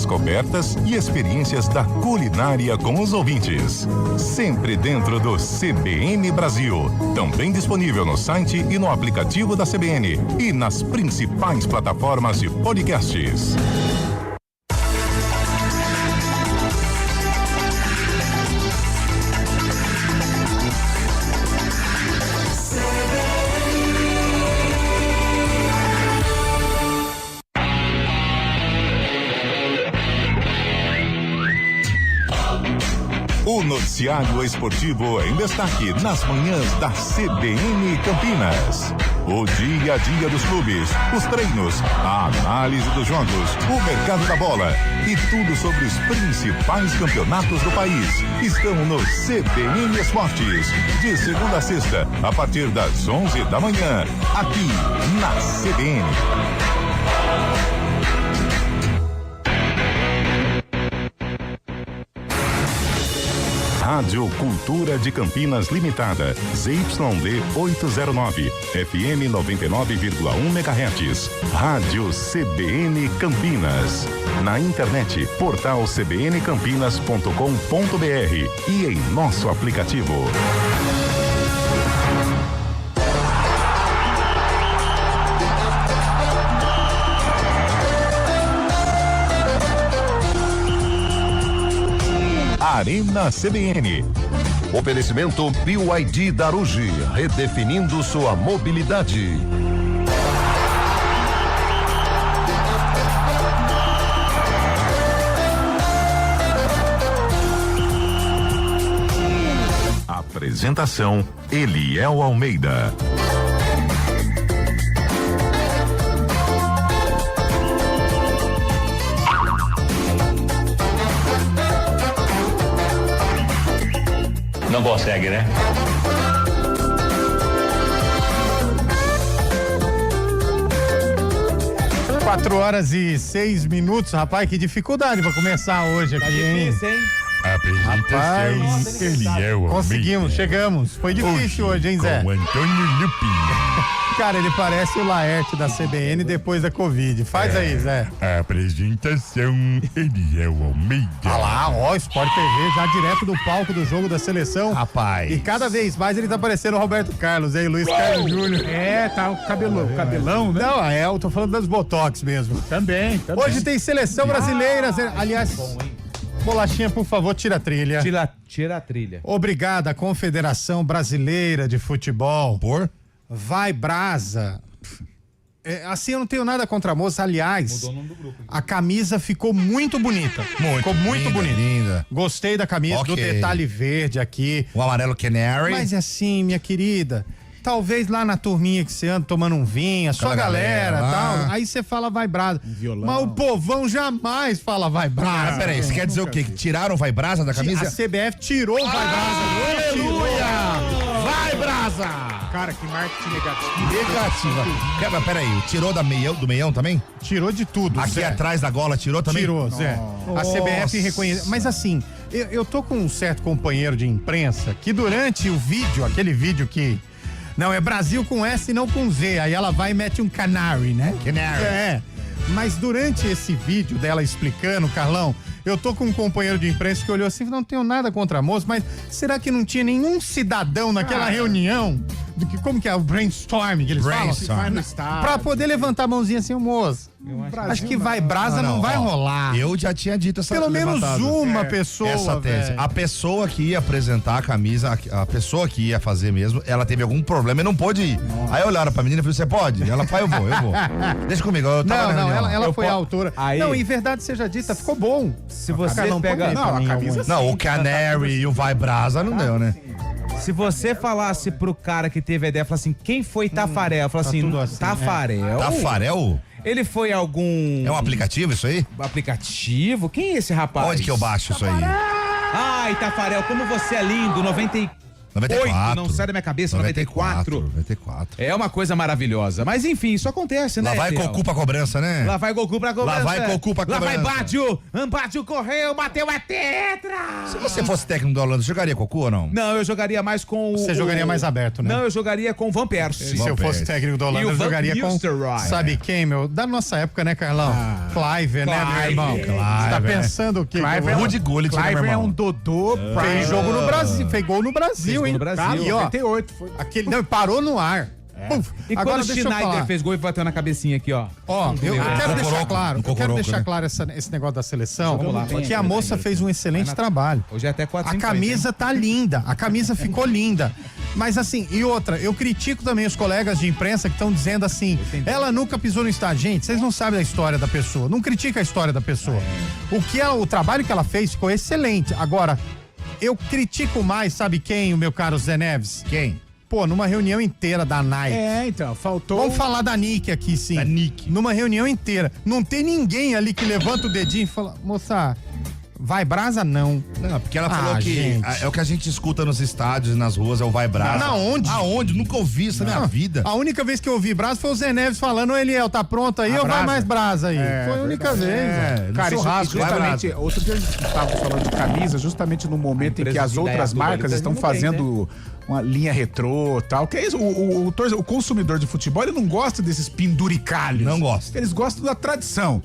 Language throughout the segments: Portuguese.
descobertas e experiências da culinária com os ouvintes. Sempre dentro do CBN Brasil. Também disponível no site e no aplicativo da CBN e nas principais plataformas de podcasts. O noticiário esportivo em destaque nas manhãs da CBN Campinas. O dia a dia dos clubes, os treinos, a análise dos jogos, o mercado da bola e tudo sobre os principais campeonatos do país estão no CBN Esportes, de segunda a sexta, a partir das 11 da manhã, aqui na CBN. Rádio Cultura de Campinas Limitada, ZYD 809, FM 99,1 MHz. Rádio CBN Campinas. Na internet, portal cbncampinas.com.br e em nosso aplicativo. Arena CBN. Oferecimento BYD Darugi, redefinindo sua mobilidade. Apresentação: Eliel Almeida. Não consegue, né? Quatro horas e 6 minutos, rapaz, que dificuldade pra começar hoje aqui, hein? Difícil, hein? Rapaz, Eliel conseguimos, chegamos. Foi difícil hoje, hein, Zé? Com Antônio Lupi. Cara, ele parece o Laerte da CBN depois da Covid. Faz aí, Zé. Apresentação, Eliel Almeida. Ah lá, ó, Sport TV já direto do palco do jogo da seleção. Rapaz. E cada vez mais ele tá parecendo o Roberto Carlos, hein? Luiz Carlos Júnior. É, tá o cabelão, né? Não, eu tô falando das Botox mesmo. Também. Hoje tem seleção brasileira. Aliás, Bolachinha, por favor, tira a trilha. Tira a trilha. Obrigado à Confederação Brasileira de Futebol. Por? Vai Brasa. Assim, eu não tenho nada contra a moça. Aliás, Mudou o nome do grupo. a camisa ficou muito bonita. Ficou muito linda, bonita. linda. Gostei da camisa, do Ok. detalhe verde aqui. O amarelo canary. Mas assim, minha querida, talvez lá na turminha que você anda tomando um vinho, a sua Aquela galera galera tal, lá. aí você fala vai Brasa. violão. Mas o povão jamais fala vai Brasa. Ah, peraí, você quer dizer o quê? Que tiraram o Vai Brasa da A camisa? CBF tirou o vai Brasa. Tirou. Vai Brasa! Cara, que marketing negativo. Negativa. Peraí, tirou do meião também? Tirou de tudo. Aqui Zé. atrás da gola tirou também? Tirou, Zé. A CBF reconhece. Mas assim, eu tô com um certo companheiro de imprensa que durante o vídeo, aquele vídeo que. Não, é Brasil com S e não com Z. Aí ela vai e mete um canary, né? Canary. É. Mas durante esse vídeo dela explicando, Carlão, eu tô com um companheiro de imprensa que olhou assim, não tenho nada contra a moça, mas será que não tinha nenhum cidadão naquela reunião? Como que é o brainstorm que eles Brainstorm. Vai no falam? estádio. Pra poder levantar a mãozinha assim, moço. Acho que vai Brasa não vai rolar. Eu já tinha dito essa Pelo menos levantada. uma pessoa, Essa tese. velho. A pessoa que ia apresentar a camisa, a pessoa que ia fazer mesmo, ela teve algum problema e não pôde ir. Aí olharam pra menina e falaram, você pode? Ela falou, eu vou. Deixa comigo, eu tava na reunião. Ela foi a autora. Aí- Não, em verdade seja dita, ficou bom. Se você Carlão, põe pega. aí pra Não, a mim camisa alguma. Não, o Canary e o Vai Brasa não deu, né? Se você falasse pro cara que teve a ideia, falar assim, quem foi Tafarel? Fala assim, tudo assim, Tafarel? Tafarel? Ele foi algum É um aplicativo isso aí? aplicativo? Quem é esse rapaz? Onde que eu baixo isso aí? Ai, Tafarel, como você é lindo, 90 e... 94. não sai da minha cabeça, 94. 94. É uma coisa maravilhosa. Mas enfim, isso acontece, né? Lá vai Theo? Goku pra cobrança, né? Lá vai Goku pra cobrança. Lá vai Goku pra Lá vai cobrança. Bádio correu, bateu a tetra. Se você fosse técnico do Holanda, jogaria Goku ou não? Não, eu jogaria mais com Você jogaria mais aberto, né? Não, eu jogaria com o Van Persie. Se eu fosse técnico do Holanda, E o eu Van jogaria com. Nistelrooy. Sabe quem, meu? Da nossa época, né, Carlão? Clive, né, meu Clive. irmão? Você tá pensando o quê? Clive é um- Rudy Gullit, né, meu Clive é irmão? um Dodô. Fez jogo no Brasil, fez gol no Brasil, gol hein? no Brasil. Tá ali, ó. 98 foi. Aquele, não, parou no ar. Puf. E Agora quando o deixa eu Schneider falar. fez gol e bateu na cabecinha aqui, ó. Ó, eu quero deixar claro, eu quero Cocoroco, deixar né? claro esse negócio da seleção, Vamos lá, que a moça fez um excelente trabalho. Hoje é até 4 A camisa tá linda, a camisa ficou linda. Mas assim, e outra, eu critico também os colegas de imprensa que estão dizendo assim, ela nunca pisou no estádio. Gente, vocês não sabem a história da pessoa, não critica a história da pessoa. O trabalho que ela fez ficou excelente. Agora, eu critico mais, sabe quem, o meu caro Zé Neves? Quem? Pô, numa reunião inteira da Nike. Então, faltou. Vamos falar da Nick aqui, sim. Da Nick. Numa reunião inteira. Não tem ninguém ali que levanta o dedinho e fala, moça, vai brasa não. Não, porque ela falou que gente. é o que a gente escuta nos estádios e nas ruas, é o vai brasa. Na onde? Aonde? Nunca ouvi isso na minha vida. A única vez que eu ouvi brasa foi o Zé Neves falando, ô Eliel, tá pronto aí ou vai brasa. mais brasa aí? Foi a única vez. ó. Cara, isso Churrasco, justamente, outro dia a gente estava falando de camisa, justamente no momento em que as outras marcas estão fazendo uma linha retrô e tal, que é isso, o consumidor de futebol, ele não gosta desses penduricalhos. Não gosta. Eles gostam da tradição.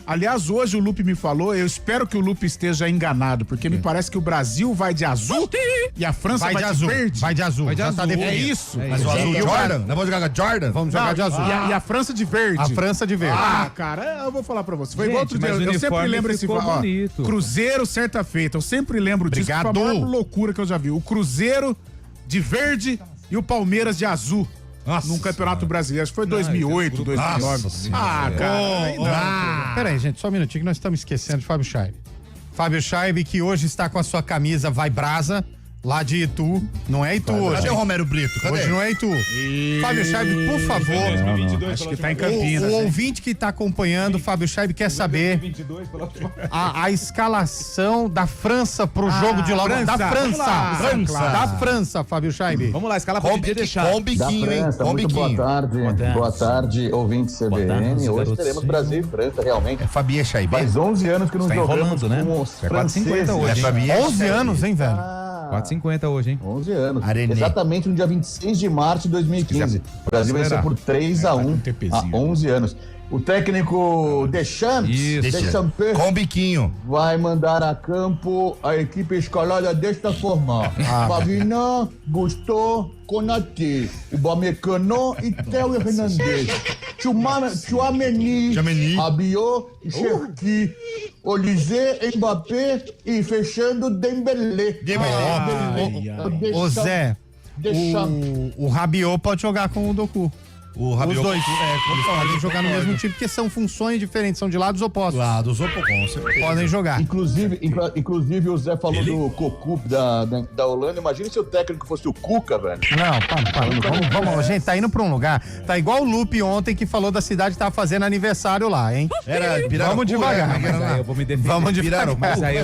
Aliás, hoje o Lupe me falou, eu espero que o Lupe esteja enganado, porque me parece que o Brasil vai de azul e a França Vai vai, de azul, verde. vai de azul. Vai de já tá azul. definido. É isso. Mas o azul E o Jordan? Nós vamos jogar com Jordan? Vamos jogar de azul. E a França de verde. A França de verde. Ah, cara, eu vou falar pra você. Foi Gente, igual outro dia. mas o Eu sempre uniforme lembro esse ficou ó, bonito. Cruzeiro, certa feita. Eu sempre lembro disso. Obrigado. Foi a maior loucura que eu já vi. O Cruzeiro de verde e o Palmeiras de azul. Nossa num Campeonato Brasileiro. Acho que foi isso é 2008, tudo- 2009. Nossa Senhora. Ah, cara. aí não. Peraí, gente, só um minutinho que nós estamos esquecendo de Fábio Scheibe. Fábio Scheibe, que hoje está com a sua camisa Vai Brasa, lá de Itu. Não é Itu hoje. Cadê o Romero Brito? Cadê? Hoje não é Itu. Fábio Scheibe, por favor. Acho que tá em O Campinas. hein? ouvinte que está acompanhando, o Fábio Scheibe quer saber a escalação da França pro jogo de logo. França. Da Vamos França. lá. França. Da França, Fábio Scheibe. Vamos lá, escala pra podia deixar. Com biquinho, hein? França, Com muito boa biquinho. tarde. Boa tarde, ouvinte CBN. tarde, Hoje garoto. teremos Brasil e França, realmente. É Fabia Chaibe. Faz 11 anos que nos Tá jogamos enrolando, né? com os É 4,50 franceses. hoje, hein? Fabia 11 anos, hein, velho? 4,50 hoje, hein? 11 anos. Arenê. Exatamente no dia 26 de março de 2015. O Brasil venceu por 3-1 há 11 anos. O técnico Deschamps, Isso. Deschamps Com biquinho. vai mandar a campo a equipe escalada desta forma. Pavina, Gusto, Konaté, Upamecano e Theo Hernandez. Tchouameni, Rabiot e Cherki. Olise, Mbappé e fechando Dembélé. Ô Zé, Deschamps. o Rabiot pode jogar com o Doku. O Rabiot. Os dois. Eles podem jogar no mesmo time, porque são funções diferentes, são de lados opostos. Lá do Zopocon, você Podem jogar. Inclusive o Zé falou do Cocu da Holanda. Imagina se o técnico fosse o Cuca, velho. Não, para. Vamos, gente, tá indo pra um lugar. Tá igual o Lupe ontem que falou da cidade que tava fazendo aniversário lá, hein? Era Vamos devagar. Mas aí eu vou me defender. Vamos devagar. Mas aí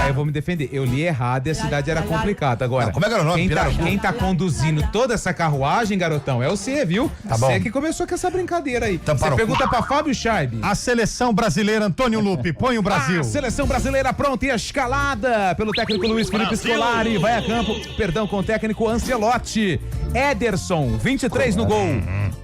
eu vou me defender. Eu li errado e a cidade era complicada. Agora, Não, como é que era o nome? quem tá conduzindo toda essa carruagem, garotão, é você, viu? Tá bom. Você que começou com essa brincadeira aí. Então, Você para o pergunta pra Fábio Scheibe. A seleção brasileira, Antônio Lupe, põe o Brasil. A seleção brasileira pronta e escalada pelo técnico Luiz Felipe Scolari. Vai a campo, com o técnico Ancelotti. Ederson, 23 no gol.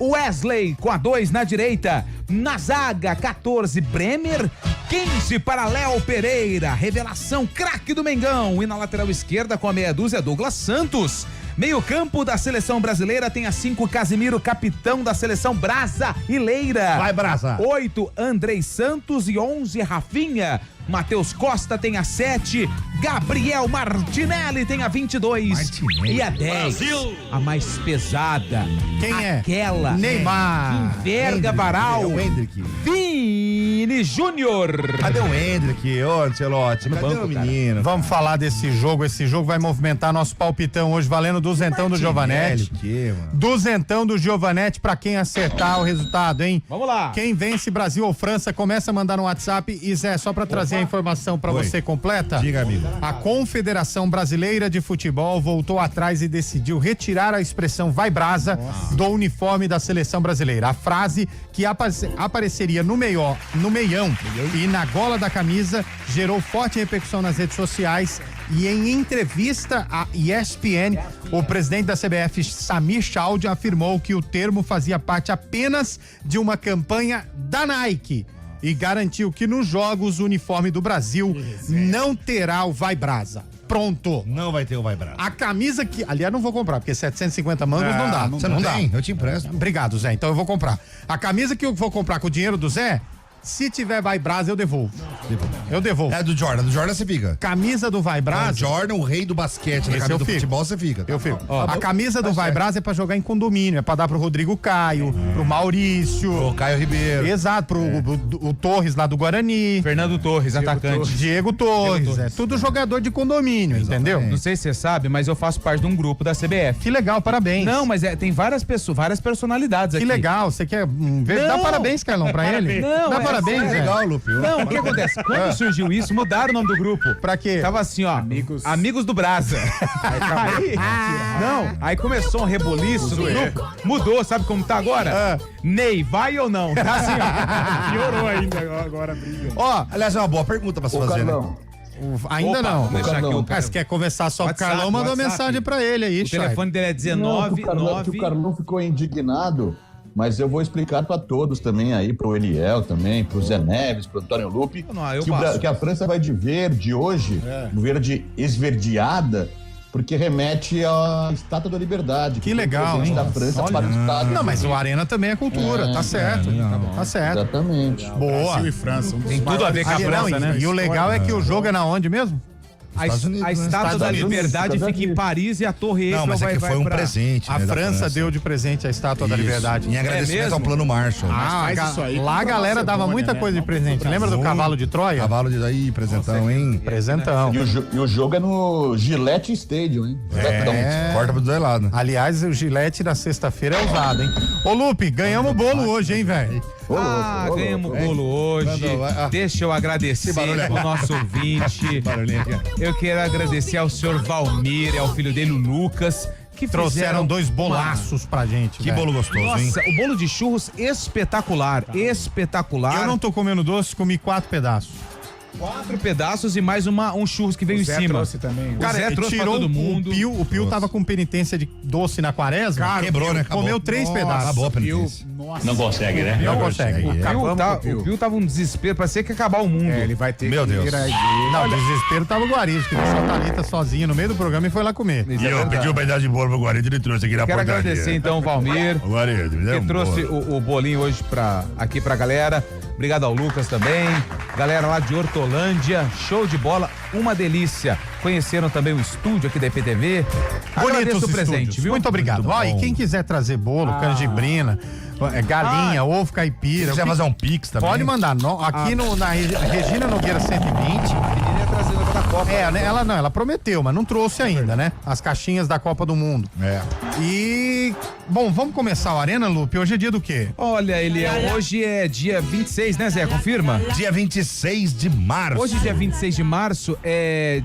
Wesley com a 2 na direita. Na zaga, 14, Bremer. 15 para Léo Pereira, revelação craque do Mengão. E na lateral esquerda, com a meia dúzia, Douglas Santos. Meio campo da seleção brasileira tem a 5, Casimiro, capitão da seleção brasileira. Vai, Brasa. 8, Andrei Santos e 11, Rafinha. Matheus Costa tem a 7, Gabriel Martinelli tem a 22 Martinelli. e a 10, a mais pesada. Quem é? Aquela Neymar. que enverga varal. É o Hendrick. Vini Júnior. Cadê o Hendrick, ô Ancelotti? Cadê banco, o menino? Vamos falar desse jogo. Esse jogo vai movimentar nosso palpitão hoje, valendo duzentão do Giovanetti. Que, mano? Duzentão do Giovanetti pra quem acertar o resultado, hein? Vamos lá. Quem vence, Brasil ou França, começa a mandar no WhatsApp. E Zé, só pra trazer trazer a informação pra você completa? Diga, amigo. A Confederação Brasileira de Futebol voltou atrás e decidiu retirar a expressão vai brasa do uniforme da seleção brasileira. A frase que apareceria no meião e na gola da camisa gerou forte repercussão nas redes sociais. E em entrevista à ESPN, o presidente da CBF, Samir Chaude, afirmou que o termo fazia parte apenas de uma campanha da Nike e garantiu que nos jogos o uniforme do Brasil não terá o Vai Brasa. Pronto. Não vai ter o Vai Brasa. A camisa que, aliás, não vou comprar, porque 750 mangos não dá. Você não dá. tem? Eu te empresto. Obrigado, Zé. Então eu vou comprar. A camisa que eu vou comprar com o dinheiro do Zé, se tiver Vai Brasa, eu devolvo. Eu devolvo. É do Jordan. Do Jordan você fica. Camisa do Vai O Brasa. Jordan, o rei do basquete, na Esse camisa eu do fico. futebol, você fica. Eu fico. Ó, A camisa do Vai Brasa é pra jogar em condomínio, é pra dar pro Rodrigo Caio, pro Maurício. O Caio Ribeiro. Exato, o Torres lá do Guarani. Fernando Torres, atacante. Diego Torres. É tudo jogador de condomínio, entendeu? Não sei se você sabe, mas eu faço parte de um grupo da CBF. Que legal, parabéns. Não, mas tem várias pessoas, várias personalidades Que aqui. legal, você quer ver? Dá Não. parabéns, Carlão, pra ele. Não, Dá é parabéns, sério. Zé. Legal, Lupe. Não, o que acontece? Quando surgiu isso, mudaram o nome do grupo. Pra quê? Tava assim, ó. Amigos do Brasa. Aí começou um reboliço no grupo. Mudou, sabe como tá agora? Ney, vai ou não? Tá assim, ó. Piorou ainda agora a briga. Ó, Aliás, é uma boa pergunta pra se fazer, né? ainda Opa, não. vou deixar aqui o Ah, se quer conversar só com o WhatsApp, Carlão, mandou WhatsApp. mensagem pra ele aí, O telefone dele é Não, 19 que o Carlão ficou indignado, mas eu vou explicar para todos também aí, pro Eliel também, pro Zé Neves, pro Antônio Lupe, Não, eu que, passo. que a França vai de verde hoje, verde esverdeada, porque remete à Estátua da Liberdade. Que foi o legal, presente hein? da França Olha. para o Estado. Não, mas o Arena também é cultura, tá certo. Tá certo. Exatamente. Boa. Brasil e França. Tem tudo a ver com a Ali, não, França, né? E o legal é que o jogo é na onde mesmo? Estados Unidos, A né? Estátua Estados da Unidos. Liberdade Estados fica em Unidos. Paris e a Torre Eiffel Não, mas é que foi um pra... presente. A né, da França deu de presente a Estátua da Isso. Liberdade. Em agradecimento mesmo? ao Plano Marshall. faz isso aí Lá a com galera Macedônia, dava muita né? coisa de presente. Lembra do cavalo de Troia? Cavalo de aí, presentão, hein? Presentão. E o jogo é no Gillette Stadium, hein? Corta pro dois lados. Aliás, o Gillette da sexta-feira é usado, hein? Ô, Lupe, ganhamos o bolo hoje, hein, velho? Ganhamos o bolo hoje. Mandou, vai. Ah. Deixa eu agradecer Esse barulho pro nosso ouvinte. Barulhinho aqui. Eu quero agradecer ao senhor Valmir e ao filho dele, o Lucas, que Trouxeram fizeram 2 bolaços pra gente. Que velho. bolo gostoso, hein? Nossa, o bolo de churros espetacular. Espetacular. Eu não tô comendo doce, comi 4 pedaços. 4 pedaços e mais um churros que veio em Zé cima. trouxe também. O Zé trouxe pra todo mundo. O Pio tava com penitência de doce na quaresma. Quebrou, né? Acabou. Comeu 3 pedaços. Acabou a Eu, penitência. nossa. Não consegue, né? Não consegue. O Pio tava um desespero, parecia que ia acabar o mundo. É, ele vai ter Meu que Deus. ir aí. Não, o desespero tava o Guariz, que deixou a Thalita sozinha no meio do programa e foi lá comer. E eu pedi um pedaço de bolo pro Guarida e ele trouxe aqui na Quero portaria. agradecer então o Valmir, O Guarida, me deu que um trouxe bolo. o bolinho hoje aqui pra galera. Obrigado ao Lucas também. Galera lá de Hortolândia, show de bola, uma delícia. Conheceram também o estúdio aqui da IPTV. Bonitos Agradeço o presente, estúdios. viu? Muito obrigado. Muito Ó, e bom. quem quiser trazer bolo, canjibrina, galinha, ovo caipira. Se quiser fazer um pix também. Pode mandar. Aqui na Regina Nogueira 120. Ela prometeu, mas não trouxe ainda, né? As caixinhas da Copa do Mundo. É. E, bom, vamos começar o Arena, Lupe? Hoje é dia do quê? Olha, hoje é dia 26, né, Zé? Confirma? Dia 26 de março. Hoje, dia 26 de março, é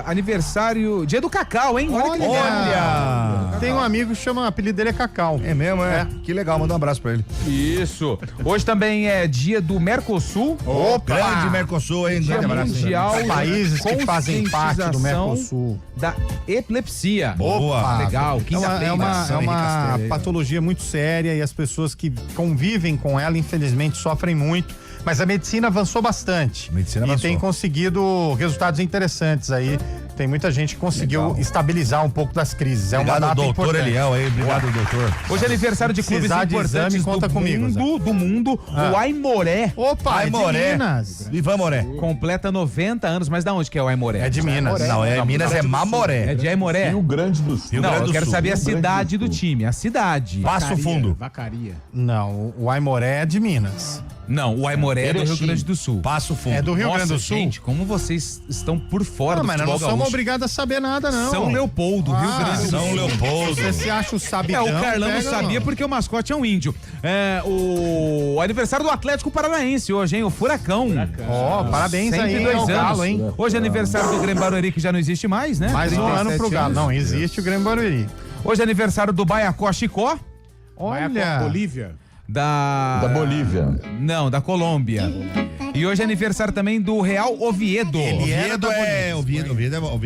aniversário, dia do cacau, hein? Olha! Tem um amigo que chama, o apelido dele é Cacau. É mesmo, é? Que legal, manda um abraço pra ele. Isso. Hoje também é dia do Mercosul. Grande Mercosul, hein? Dia Grande abraço. Mundial Os países que fazem parte do Conscientização Mercosul. da epilepsia. Boa. Legal. É uma patologia muito séria e as pessoas que convivem com ela, infelizmente, sofrem muito. Mas a medicina avançou bastante. Medicina e avançou. tem conseguido resultados interessantes aí. Tem muita gente que conseguiu estabilizar um pouco das crises. É uma Obrigado, data doutor importante. Eliel aí. Obrigado, doutor. Hoje é aniversário de clubes Precisar de importantes exame, conta comigo, do mundo. O Aimoré Opa, é de Aimoré. Minas. Ivan Moré. completa 90 anos. Mas da onde que é o Aimoré? É de Minas. Não, Minas é Mamoré. É de Aimoré? Rio Grande do Sul. Rio Não, Grande eu do quero Sul. saber a Rio Grande do cidade do Sul. time. A cidade. Passo Fundo. Vacaria. Não, o Aimoré é de Minas. Não, o Aimoré é do Rio Grande do Sul. Passo Fundo. É do Rio Nossa, Grande do Sul? gente, como vocês estão por fora do Mas nós futebol não somos gaúcho. obrigados a saber nada, não. São Leopoldo, Rio Grande do Sul. São Leopoldo. Você se acha o sabidão? O Carlão não pega, sabia porque o mascote é um índio. O aniversário do Atlético Paranaense hoje, hein? O Furacão. Ó, parabéns aí 102 ao anos. Galo, hein? Hoje é aniversário do Grêmio Barueri, que já não existe mais, né? Mais um 37 ano pro Galo. anos. Não, existe o Grêmio Barueri. Hoje é aniversário do Baiacó Chicó. Olha. Bolívia. Da Bolívia. Não, da Colômbia. E hoje é aniversário também do Real Oviedo. Oviedo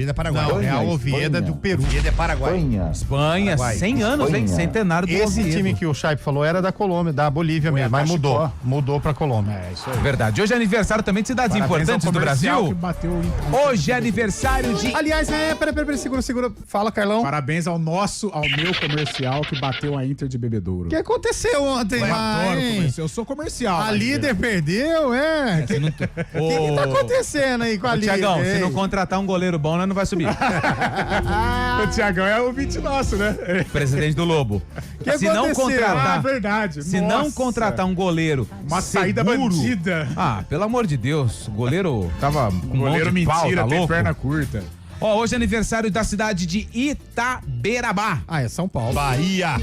é Paraguai. Não, Espanha, Real Oviedo é do Peru. Oviedo é Paraguai. Espanha. Espanha, 100 anos, hein? Espanha. Centenário do Esse Oviedo. time que o Chaip falou era da Colômbia, da Bolívia mesmo, mas mudou. Mudou pra Colômbia. É, isso aí. Verdade. Hoje é aniversário também de cidades Parabéns importantes ao do comercial Brasil. que bateu o Inter. Hoje é aniversário de... Aliás, peraí, segura. Fala, Carlão. Parabéns ao meu comercial que bateu a Inter de Bebedouro. O que aconteceu ontem, Eu adoro mãe? comercial. Eu sou comercial. A líder perdeu, é? O que tá acontecendo aí com a líder? Tiagão, se hein? não contratar um goleiro bom, nós não vai subir. O Tiagão é o ouvinte nosso, né? Presidente do Lobo. Que Se não aconteceu? contratar... Verdade. Se não contratar um goleiro Uma saída seguro- bandida. Ah, pelo amor de Deus, o goleiro tava com Goleiro mão de pau, mentira, tá tem louco? perna curta. Ó, hoje é aniversário da cidade de Itaberabá. Ah, é São Paulo. Bahia.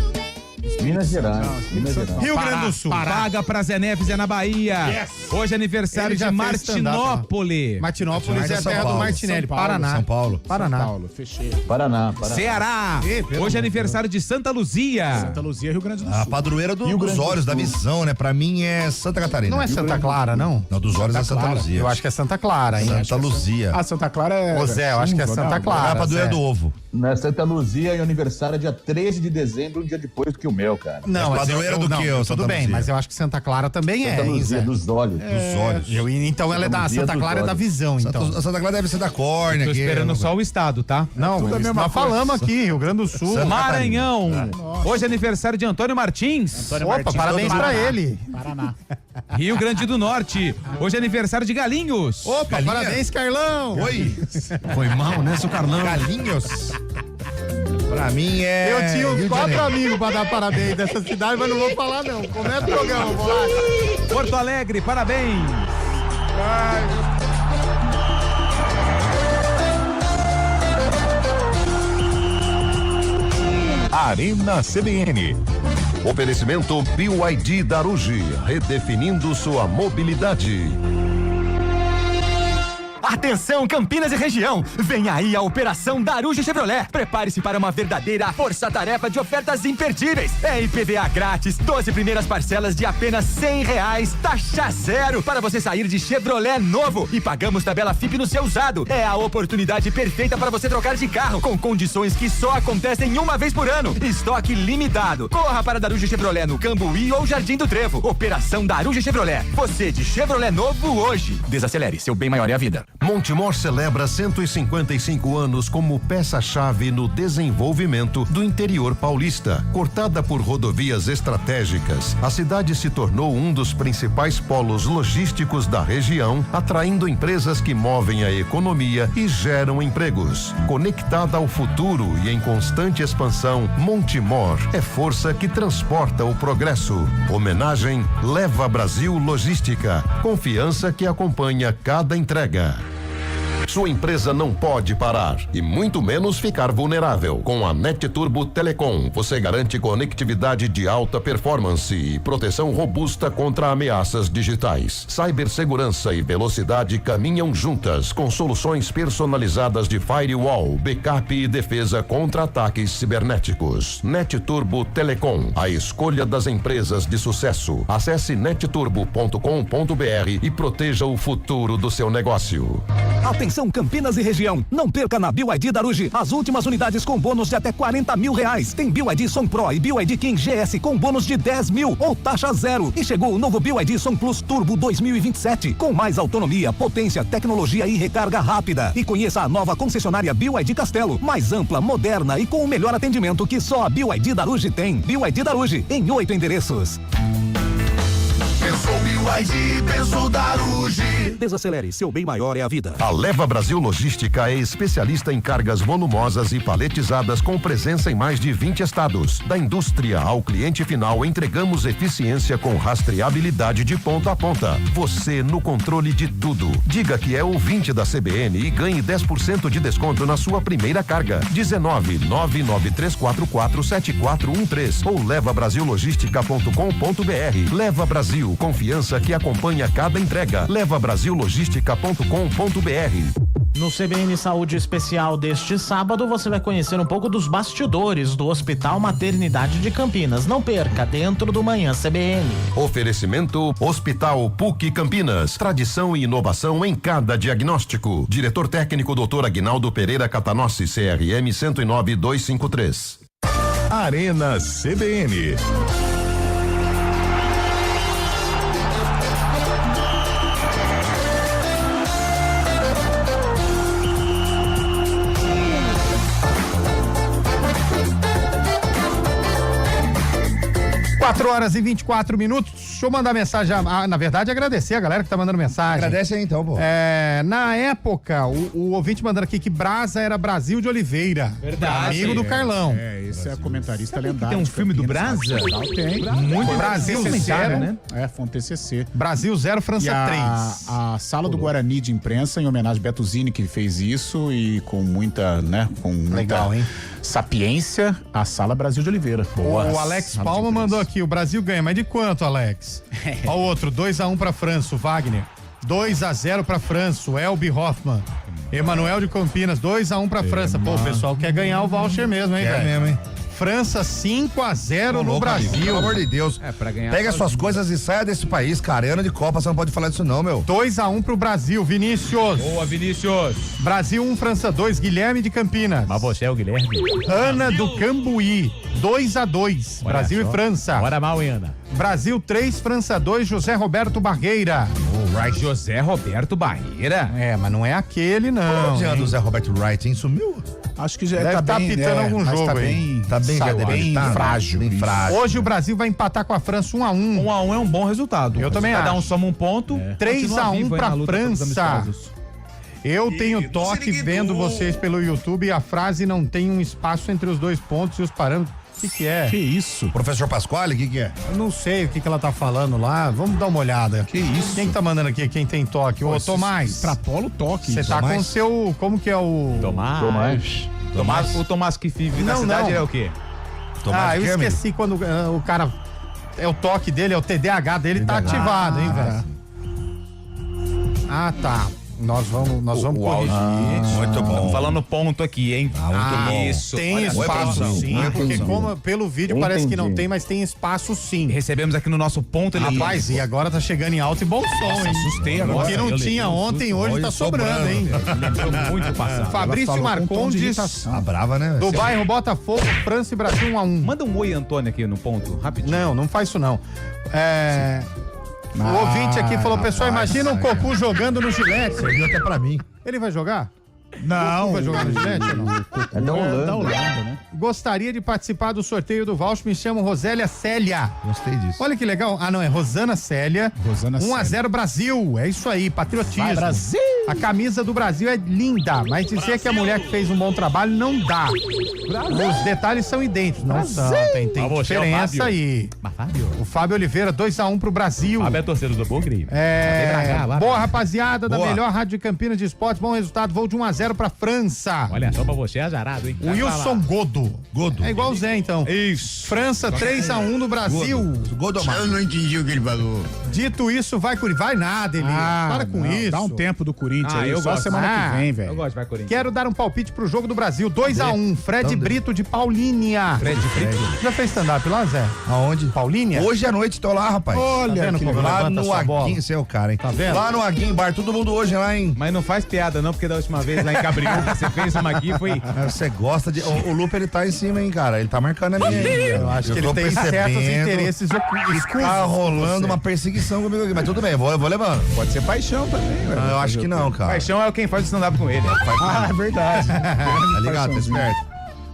Minas Gerais. Minas Gerais. Rio Grande do Sul. Paga pra Zé Neves é na Bahia. Hoje é aniversário Ele já de fez stand-up, Martinópolis. Martinópolis é a São terra do Paulo. Martinelli, São Paulo, Paraná. São Paulo. Paraná. São Paulo, fechei. Paraná. Ceará. pelo Hoje é amor de aniversário de Santa Luzia. Santa Luzia, Rio Grande do A Sul. padroeira dos Grande do olhos, da Sul. visão, né? Pra mim é Santa Catarina. Não é Santa Clara, não? Não, dos olhos é Santa Clara. Luzia. Eu acho que é Santa Clara, hein? Santa Luzia. Ah, Santa Clara é... Ô, Zé, eu acho que é chuva, Santa não? Clara. É a padroeira Zé. do ovo. Na Santa Luzia e o aniversário é dia 13 de dezembro, um dia depois do que o meu, cara. Não, É mas padroeira do não, quê, ô, tudo Santa bem, Luzia? mas eu acho que Santa Clara também Santa é, hein, Luzia Zé? dos olhos. Dos olhos. Então ela é da Luzia Santa dos Clara é da olhos. visão, então. A Santa Clara deve ser da córnea. Tô aqui, esperando né? só o estado, tá? Não, tudo a mesma nós coisa. falamos aqui, Rio Grande do Sul. Maranhão. Hoje é aniversário de Antônio Martins. Opa, parabéns pra ele. Paraná. Rio Grande do Norte. Hoje é aniversário de Galinhos. Opa, Galinha. parabéns, Carlão. Oi. Foi mal, né, seu Carlão? Galinhos. Pra mim é. Eu tinha Rio uns de 4 Janeiro. amigos pra dar parabéns dessa cidade, mas não vou falar não. Começa o programa, vou lá. Porto Alegre, parabéns. Arena CBN. Oferecimento BYD Darugi, redefinindo sua mobilidade. Atenção, Campinas e região! Vem aí a Operação Darugi Chevrolet. Prepare-se para uma verdadeira força-tarefa de ofertas imperdíveis. É IPVA grátis, 12 primeiras parcelas de apenas R$100, taxa zero para você sair de Chevrolet novo e pagamos tabela FIP no seu usado. É a oportunidade perfeita para você trocar de carro com condições que só acontecem uma vez por ano. Estoque limitado. Corra para Darugi Chevrolet no Cambuí ou Jardim do Trevo. Operação Darugi Chevrolet. Você de Chevrolet novo hoje. Desacelere, seu bem maior é a vida. Montemor celebra 155 anos como peça-chave no desenvolvimento do interior paulista. Cortada por rodovias estratégicas, a cidade se tornou um dos principais polos logísticos da região, atraindo empresas que movem a economia e geram empregos. Conectada ao futuro e em constante expansão, Montemor é força que transporta o progresso. Homenagem Leva Brasil Logística. Confiança que acompanha cada entrega. Sua empresa não pode parar e muito menos ficar vulnerável. Com a NetTurbo Telecom, você garante conectividade de alta performance e proteção robusta contra ameaças digitais. Cibersegurança e velocidade caminham juntas com soluções personalizadas de firewall, backup e defesa contra ataques cibernéticos. NetTurbo Telecom, a escolha das empresas de sucesso. Acesse netturbo.com.br e proteja o futuro do seu negócio. Atenção, Campinas e região. Não perca na BYD Darugi as últimas unidades com bônus de até R$40 mil. Tem BYD Som Pro e BYD King GS com bônus de 10 mil ou taxa zero. E chegou o novo BYD Som Plus Turbo 2027 com mais autonomia, potência, tecnologia e recarga rápida. E conheça a nova concessionária BYD Castelo, mais ampla, moderna e com o melhor atendimento que só a BYD Darugi tem. BYD Darugi em 8 endereços. soube o ID, pensou Daruge. Desacelere, seu bem maior é a vida. A Leva Brasil Logística é especialista em cargas volumosas e paletizadas com presença em mais de 20 estados. Da indústria ao cliente final, entregamos eficiência com rastreabilidade de ponta a ponta. Você no controle de tudo. Diga que é ouvinte da CBN e ganhe 10% de desconto na sua primeira carga. 19-99344-7413 ou levabrasillogistica.com.br. Leva Brasil, confiança que acompanha cada entrega. levabrasillogistica.com.br. No CBN Saúde Especial deste sábado, você vai conhecer um pouco dos bastidores do Hospital Maternidade de Campinas. Não perca, dentro do Manhã CBN. Oferecimento Hospital PUC Campinas. Tradição e inovação em cada diagnóstico. Diretor técnico Dr. Aguinaldo Pereira Catanossi, CRM 109253. Arena CBN. Quatro horas e 24 minutos. Deixa eu mandar mensagem. Na verdade, agradecer a galera que tá mandando mensagem. Agradece aí então, pô. Na época, o ouvinte mandando aqui que Brasa era Brasil de Oliveira. Verdade. Amigo do Carlão. Esse é comentarista lendário. Tem um filme do Brasa? Tem. Muito Brasil TCC, zero, né? Foi um TCC. Brasil 0, França 3. A sala do Guarani de imprensa, em homenagem a Beto Zini, que fez isso e com muita, né? Legal, hein? Sapiência, a sala Brasil de Oliveira. Boa. O Alex Palma mandou aqui, o Brasil ganha, mas de quanto, Alex? Ó, o outro, 2-1 pra França, o Wagner. 2-0 pra França, o Elbi Hoffman. Emanuel de Campinas, 2-1 pra França. Pô, o pessoal quer ganhar o voucher mesmo, hein, velho? mesmo, hein? França 5-0 no Brasil. Amigo, pelo amor de Deus. Pra ganhar. Pega suas coisas e saia desse país, cara. É ano de Copa, você não pode falar disso não, meu. 2-1 pro Brasil, Vinícius. Boa, Vinícius. Brasil 1, França 2, Guilherme de Campinas. Mas você é o Guilherme. Ana do Cambuí, 2-2, Brasil e França. Bora mal, hein, Ana? Brasil 3, França 2, José Roberto Barreira. José Roberto Barreira. Mas não é aquele, não. Onde anda o Zé Roberto Wright, hein? Sumiu? Acho que já Deve tá pitando algum mas jogo tá aí. Tá bem frágil. Bem frágil. Hoje o Brasil vai empatar com a França 1-1. 1-1 é um bom resultado. Eu também Cada acho. um soma um ponto. 3-1 pra França. França. Eu tenho toque vendo vocês pelo YouTube e a frase não tem um espaço entre os dois pontos e os parâmetros. O que é? Que isso? Professor Pasquale, o que é? Eu não sei o que ela tá falando lá. Vamos dar uma olhada. Que isso? Quem tá mandando aqui? Quem tem toque? Ô, Tomás. Extrapola o toque. Você tá com o seu... Como que é o... Tomás. O Tomás que vive na cidade é o quê? Eu esqueci quando o cara... É o toque dele, é o TDAH dele, tá ativado, hein, velho? Tá. Nós vamos corrigir. Muito bom. Estamos falando ponto aqui, hein? Muito bom. Isso. Tem Olha, espaço sim, porque como pelo vídeo parece que não tem, mas tem espaço sim. Recebemos aqui no nosso ponto. Rapaz, e agora tá chegando em alto e bom som, hein? Assustei agora. O que não tinha ontem, hoje tá sobrando, hein? Lembrou muito passado. Fabrício Marcondes, Tá brava, né? do bairro Botafogo, França e Brasil 1-1. Manda um oi, Antônio, aqui no ponto, rapidinho. Não faz isso não. O ouvinte aqui falou, pessoal, imagina o Cocu jogando no Gillette. Serviu até pra mim. Ele vai jogar? Não. Vai jogar no Gillette ou não? É da Holanda. né? Gostaria de participar do sorteio do voucher, me chamo Rosélia Célia. Gostei disso. Olha que legal. Não, é Rosana Célia. Rosana 1-0 Brasil. É isso aí, patriotismo. Vai, Brasil! A camisa do Brasil é linda, mas dizer que a mulher que fez um bom trabalho não dá. Os detalhes são idênticos. Não são, tem diferença aí. O Fábio Oliveira, 2-1 pro Brasil. Fábio é torcedor do Bugre. Boa, rapaziada, da melhor rádio de Campinas de Esportes. Bom resultado, vou de 1-0 pra França. Olha só pra você, azarado, hein? O Wilson Godo. É igual o Zé, então. Isso. França 3-1 no Brasil. Godomar. Eu não entendi o que ele falou. Dito isso, vai Corinthians. Vai nada, Elias. Para com isso. Dá um tempo do Corinthians aí, eu só gosto. semana que vem, Eu velho. gosto de vai Corinthians. Quero dar um palpite pro jogo do Brasil. 2-1. Fred Brito de Paulínia. Fred. Já fez stand-up lá, Zé? Aonde? Paulínia? Hoje à noite tô lá, rapaz. Olha, tá vendo como lá levanta no essa bola? Aguinho, você é o cara, hein? Tá vendo? Lá no Aguinho Bar, todo mundo hoje lá, hein? Mas não faz piada, não, porque da última vez lá em Cabril, você fez uma aqui e foi. Você gosta de. O Lupe, ele tá em cima, hein, cara? Ele tá marcando a minha. Eu acho que ele tem certos interesses escusos. Tá rolando uma perseguição comigo aqui, mas tudo bem, eu vou levando. Pode ser paixão também, velho. Não, eu acho que não, cara. Paixão é quem faz o stand-up com ele. É verdade. Tá ligado? Tá esperto.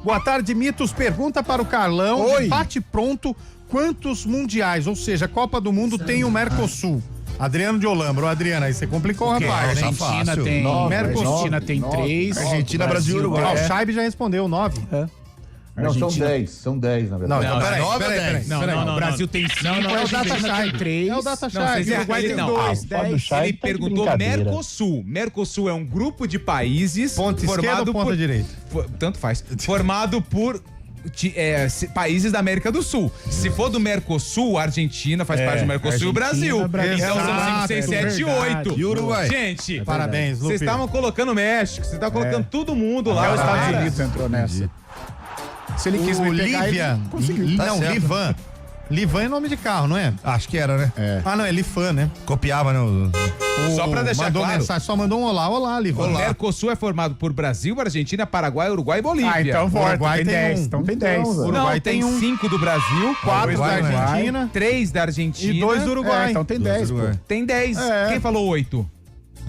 Boa tarde, Mitos. Pergunta para o Carlão. Oi. Bate pronto. quantos mundiais, ou seja, Copa do Mundo tem o Mercosul? Adriano de Olambra. Ô, Adriana, aí você complicou, rapaz. A Argentina tem. Argentina tem 3. Argentina, Brasil e Uruguai. O Scheib já respondeu 9. Não, são 10, na verdade. Não, peraí. Não, o Brasil tem 5, é o Data Argentina tem 3. É o Data Scheib. Não, Uruguai tem não. 2, 10. Ele perguntou Mercosul. Mercosul é um grupo de países Ponta esquerda ou ponta direita? Tanto faz. Formado por países da América do Sul. Se for do Mercosul, a Argentina faz parte do Mercosul e o Brasil. Então são 5, 6, 7, 8. E Uruguai? Gente, parabéns, Lupe. Vocês estavam colocando o México, vocês estavam colocando todo mundo lá. Até os Estados Unidos entrou nessa. Se ele quis me pegar, Lívia. ele conseguiu. Não, Livan. Livan é nome de carro, não é? Acho que era, né? Ah, não, é Lifan, né? Copiava, né? Só pra deixar mandou claro. Mensagem, só mandou um olá, Livan. O Mercosul é formado por Brasil, Argentina, Paraguai, Uruguai e Bolívia. Então volta, Uruguai tem tem 10. um. Então tem 10. Uruguai tem 5 do Brasil, 4 da Uruguai, Argentina 3 da Argentina e 2 do Uruguai. Então tem 10, pô. Tem 10. Quem falou 8?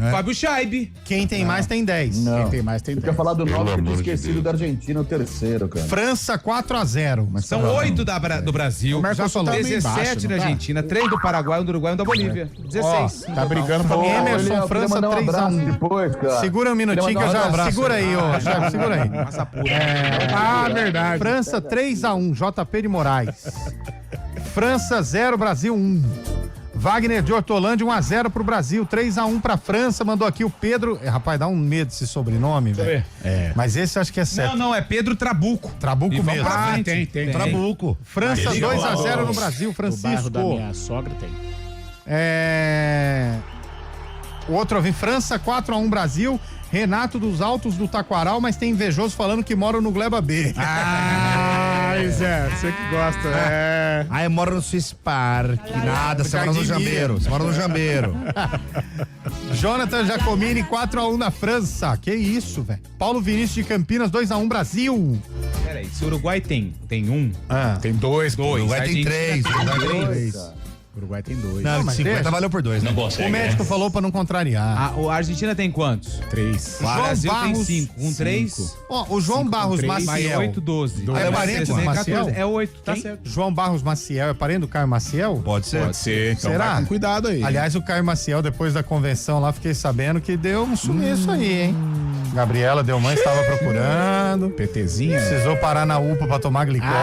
Fábio Scheib. Quem tem mais tem 10. Não. Quem tem mais tem Eu 10. tinha falado do 9 e tinha esquecido da Argentina, o terceiro, cara. França 4-0. São 8 do Brasil, O Mercosul tá meio 17 embaixo, da não tá? Argentina, 3 do Paraguai, 1 do Uruguai e 1 da Bolívia. 16. Tá brigando pra Emerson, França 3-1. Depois, cara. Segura um minutinho que eu já. Segura aí, ô. Scheib, segura aí. Massa pura. Verdade. França 3-1, JP de Moraes. França 0, Brasil 1. Wagner de Hortolândia 1-0 pro Brasil, 3-1 pra França, mandou aqui o Pedro. Rapaz, dá um medo esse sobrenome, velho. Mas esse eu acho que é certo. Não, é Pedro Trabuco. Trabuco E vamos mesmo. pra frente. Tem. Trabuco. França 2-0 no Brasil, O bairro Francisco. da minha sogra tem. O outro eu vi, França 4-1 Brasil. Renato dos Altos do Taquaral, mas tem invejoso falando que mora no Gleba B. Zé, você que gosta. Aí mora no Swiss Park. Nada, você mora no Jambeiro. Você mora no Jambeiro. Jonathan Giacomini 4-1 na França. Que isso, velho. Paulo Vinícius de Campinas 2-1 Brasil. Peraí, se o Uruguai tem 1. Tem 2. O Uruguai tem 3. O Uruguai tem 2. Não, mas 50 deixa. valeu por 2, né? O médico falou pra não contrariar. A Argentina tem quantos? 3. O Brasil tem Barros, 5. 3. Ó, o João Barros três, Vai Maciel. 8, 12. É parente do Maciel? É 8, tá certo. João Barros Maciel é parente do Caio Maciel? Pode ser. Pode ser. Então Será? vai com cuidado aí. Aliás, o Caio Maciel, depois da convenção lá, fiquei sabendo que deu um sumiço aí, hein? Gabriela Delmãe estava procurando. PTzinha. Precisou parar na UPA pra tomar glicose.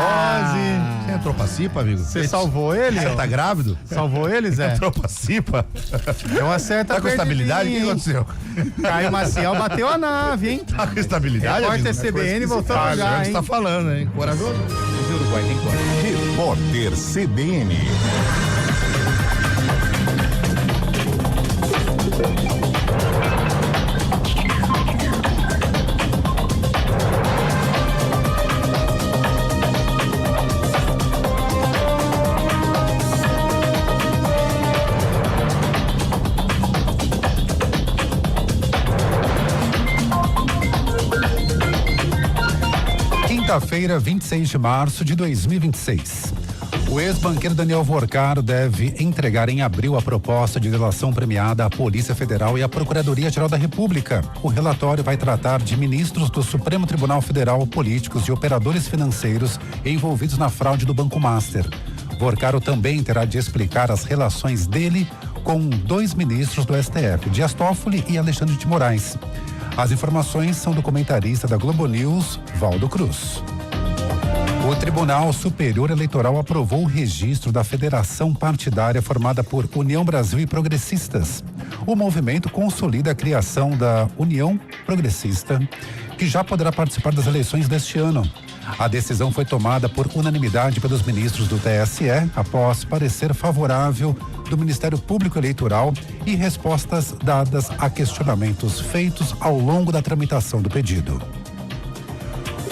Você entrou pra CIPA, amigo? Você salvou ele? Você tá grávido? Salvou ele, Zé? Entrou pra CIPA? Deu uma certa Tá com estabilidade? O que perdidinha, aconteceu? hein? Caio Maciel bateu a nave, hein? Tá com estabilidade, Repórter amigo? CBN voltando já, Você hein? tá falando, hein? Corajoso. O Uruguai tem quantos? Repórter CBN. Quinta-feira, 26 de março de 2026. O ex-banqueiro Daniel Vorcaro deve entregar em abril a proposta de delação premiada à Polícia Federal e à Procuradoria-Geral da República. O relatório vai tratar de ministros do Supremo Tribunal Federal, políticos e operadores financeiros envolvidos na fraude do Banco Master. Vorcaro também terá de explicar as relações dele com 2 ministros do STF, Dias Toffoli e Alexandre de Moraes. As informações são do comentarista da Globo News, Valdo Cruz. O Tribunal Superior Eleitoral aprovou o registro da federação partidária formada por União Brasil e Progressistas. O movimento consolida a criação da União Progressista, que já poderá participar das eleições deste ano. A decisão foi tomada por unanimidade pelos ministros do TSE, após parecer favorável do Ministério Público Eleitoral e respostas dadas a questionamentos feitos ao longo da tramitação do pedido.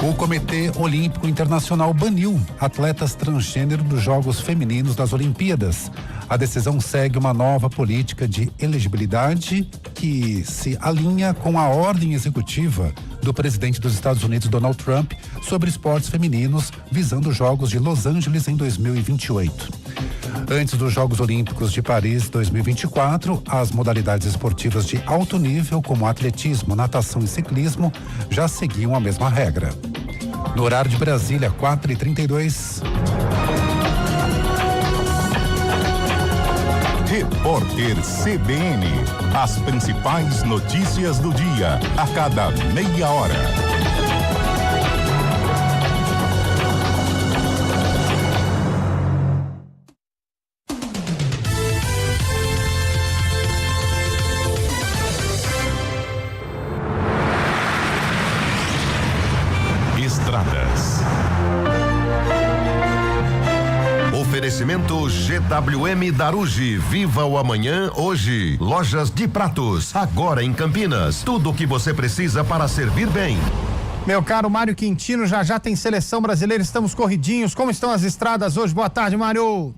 O Comitê Olímpico Internacional baniu atletas transgênero dos Jogos Femininos das Olimpíadas. A decisão segue uma nova política de elegibilidade que se alinha com a ordem executiva do presidente dos Estados Unidos, Donald Trump, sobre esportes femininos, visando os Jogos de Los Angeles em 2028. Antes dos Jogos Olímpicos de Paris 2024, as modalidades esportivas de alto nível, como atletismo, natação e ciclismo, já seguiam a mesma regra. No horário de Brasília, 4h32. Repórter CBN. As principais notícias do dia, a cada meia hora. Estradas. Oferecimento GWM Darugi. Viva o amanhã hoje. Lojas de Pratos, agora em Campinas. Tudo o que você precisa para servir bem. Meu caro Mário Quintino, já tem seleção brasileira, estamos corridinhos. Como estão as estradas hoje? Boa tarde, Mário.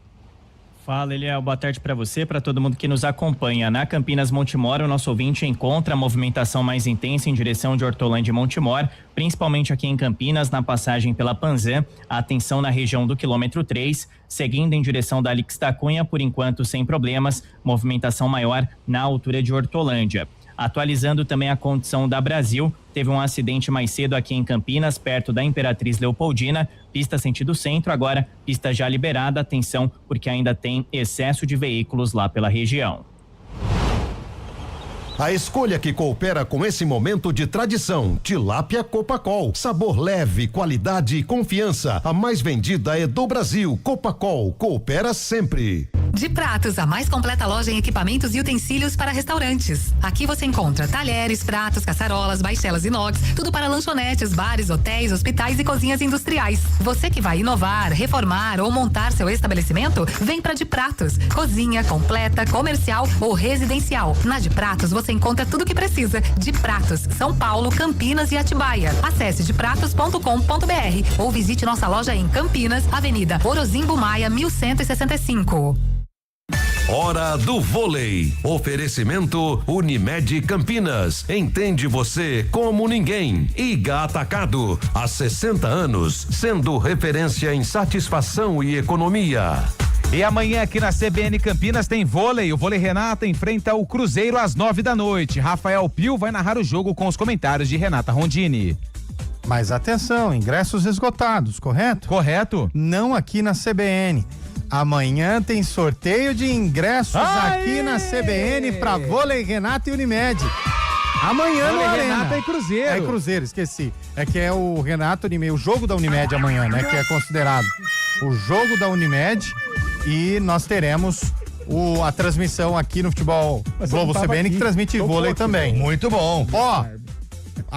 Fala, Eliel. Boa tarde para você, para todo mundo que nos acompanha. Na Campinas Montemor, o nosso ouvinte encontra a movimentação mais intensa em direção de Hortolândia e Montemor, principalmente aqui em Campinas, na passagem pela Panzan. Atenção na região do quilômetro 3, seguindo em direção da Alix da Cunha, por enquanto sem problemas. Movimentação maior na altura de Hortolândia. Atualizando também a condição da Brasil, teve um acidente mais cedo aqui em Campinas, perto da Imperatriz Leopoldina, pista sentido centro, agora pista já liberada, atenção, porque ainda tem excesso de veículos lá pela região. A escolha que coopera com esse momento de tradição, Tilápia Copacol. Sabor leve, qualidade e confiança. A mais vendida é do Brasil. Copacol, coopera sempre. De Pratos, a mais completa loja em equipamentos e utensílios para restaurantes. Aqui você encontra talheres, pratos, caçarolas, baixelas inox, tudo para lanchonetes, bares, hotéis, hospitais e cozinhas industriais. Você que vai inovar, reformar ou montar seu estabelecimento, vem para De Pratos. Cozinha completa, comercial ou residencial. Na De Pratos você encontra tudo o que precisa. De Pratos, São Paulo, Campinas e Atibaia. Acesse depratos.com.br ou visite nossa loja em Campinas, Avenida Orozimbo Maia, 1165. Hora do vôlei. Oferecimento Unimed Campinas. Entende você como ninguém. Iga Atacado. Há 60 anos, sendo referência em satisfação e economia. E amanhã aqui na CBN Campinas tem vôlei. O Vôlei Renata enfrenta o Cruzeiro às 9h. Rafael Pio vai narrar o jogo com os comentários de Renata Rondini. Mas atenção, ingressos esgotados, correto? Correto. Não aqui na CBN. Amanhã tem sorteio de ingressos aqui na CBN para Vôlei Renata e Unimed. Amanhã no Arena. Renata e Cruzeiro. É Cruzeiro, esqueci. É que é o Renato Unimed, o jogo da Unimed amanhã, né? Que é considerado o jogo da Unimed. E nós teremos a transmissão aqui no Futebol Globo CBN, que transmite vôlei também. Muito bom. Ó,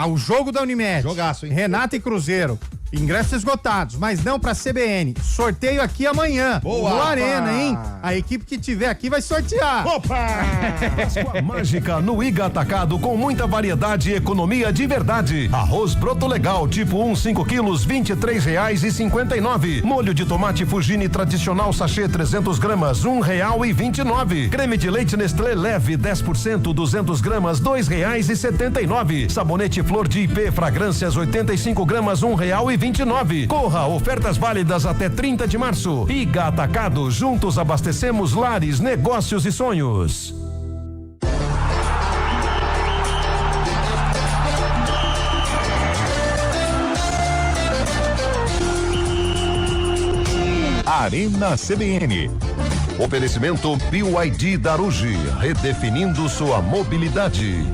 o jogo da Unimed. Jogaço, hein? Renata e Cruzeiro. Ingressos esgotados, mas não pra CBN. Sorteio aqui amanhã. Boa, no Arena, hein? A equipe que tiver aqui vai sortear. Opa! Páscoa mágica no Iga Atacado com muita variedade e economia de verdade. Arroz broto legal, tipo 1, 5 quilos, R$23,59. Molho de tomate Fugini tradicional sachê 300 gramas, R$1,29. Creme de leite Nestlé leve 10%, 200 gramas, R$2,79. Sabonete Flor de IP fragrâncias 85 gramas, R$1,29. Corra, ofertas válidas até 30 de março. Iga Atacado, juntos abastecemos lares, negócios e sonhos. Arena CBN. Oferecimento BYD Darugi, redefinindo sua mobilidade.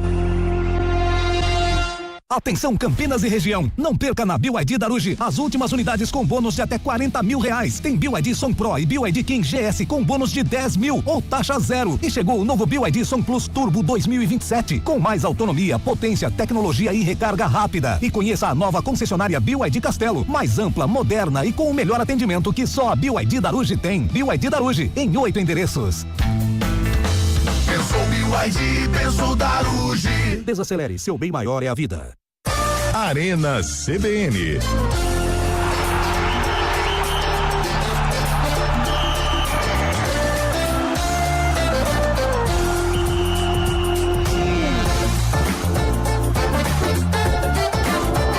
Atenção Campinas e região, não perca na BYD Darugi as últimas unidades com bônus de até R$40 mil. Tem BYD Som Pro e BYD King GS com bônus de 10 mil ou taxa zero. E chegou o novo BYD Som Plus Turbo 2027 com mais autonomia, potência, tecnologia e recarga rápida. E conheça a nova concessionária BYD Castelo, mais ampla, moderna e com o melhor atendimento que só a BYD Darugi tem. BYD Darugi em 8 endereços. Pensou BYD, pensou Darugi. Desacelere, seu bem maior é a vida. Arena CBN.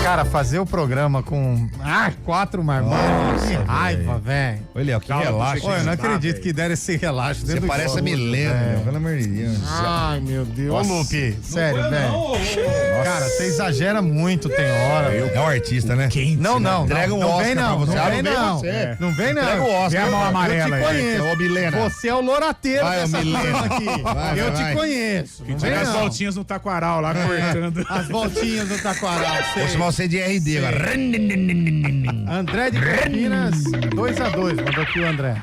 Cara, fazer o programa com 4 marmanjos, que raiva, velho. Olha, que relaxo. Olha, eu não acredito que deram esse relaxo dentro Você do parece estúdio, milênio, velho. pelo amor de Deus. Ai, meu Deus. Ô, Lupe, sério, velho. Cara, você exagera muito, tem hora. É um artista, né? Não. Entrega um não Oscar vem não, pra você. não Ah, vem não vem não. você. Não vem não. Entrega o Oscar. Vem a mão amarela Eu te aí. conheço. Ô, Milena. Você é o lorateiro Vai, ô, dessa Milena. turma aqui. Vai, Eu vai. te conheço. Não vem Tira as não. voltinhas no taquaral lá, cortando. As voltinhas do Taquaral. Vou chamar você de RD agora. André de Campinas, 2-2, mandou aqui o André.